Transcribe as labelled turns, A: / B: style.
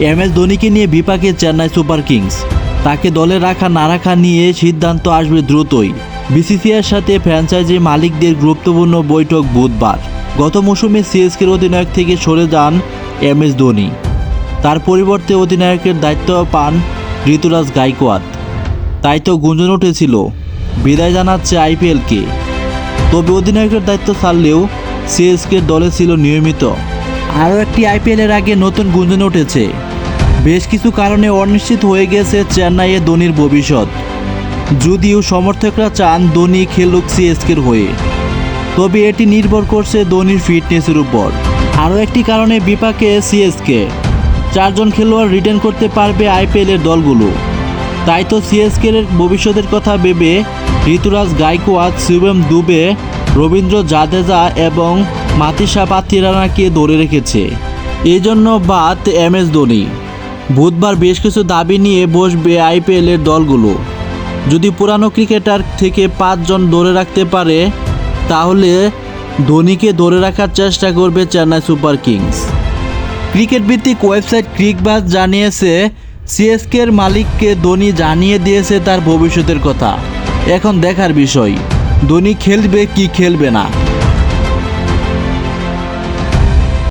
A: MS ধোনিকে নিয়ে বিপাকে Chennai super Kings. তাকে দলে রাখা না রাখা নিয়ে সিদ্ধান্ত আসবে দ্রুতই। বিসিসিআইয়ের সাথে ফ্র্যাঞ্চাইজি মালিকদের গুরুত্বপূর্ণ বৈঠক বুধবার। গত মৌসুমে সিএসকের অধিনায়ক থেকে সরে যান MS ধোনি। তার পরিবর্তে অধিনায়কের দায়িত্ব পান ঋতুরাজ গাইকোয়াদ। তাই তো গুঞ্জন উঠেছিল বিদায় জানাচ্ছে IPLকে। তবে অধিনায়কের দায়িত্ব ছাড়লেও সিএসকের দলে ছিল নিয়মিত। আরও একটি IPLের আগে নতুন গুঞ্জন উঠেছে। বেশ কিছু কারণে অনিশ্চিত হয়ে গেছে চেন্নাইয়ে ধোনির ভবিষ্যৎ। যদিও সমর্থকরা চান ধোনি খেলুক সিএসকের হয়ে, তবে এটি নির্ভর করছে ধোনির ফিটনেসের উপর। আরও একটি কারণে বিপাকে সিএসকে। 4 জন খেলোয়াড় রিটার্ন করতে পারবে IPLের দলগুলো। তাই তো সিএসকের ভবিষ্যতের কথা ভেবে ঋতুরাজ গাইকোয়াদ, শিবম দুবে, রবীন্দ্র জাদেজা এবং মাতিসা পাত্তিরানাকে ধরে রেখেছে। এই জন্য বাদ MS ধোনি। বুধবার বেশ কিছু দাবি নিয়ে বসবে IPLের দলগুলো। যদি পুরানো ক্রিকেটার থেকে 5 জন ধরে রাখতে পারে, তাহলে ধোনিকে ধরে রাখার চেষ্টা করবে চেন্নাই সুপার কিংস। ক্রিকেট ভিত্তিক ওয়েবসাইট ক্রিকবাজ জানিয়েছে, সিএসকের মালিককে ধোনি জানিয়ে দিয়েছে তার ভবিষ্যতের কথা। এখন দেখার বিষয় ধোনি খেলবে কি খেলবে না।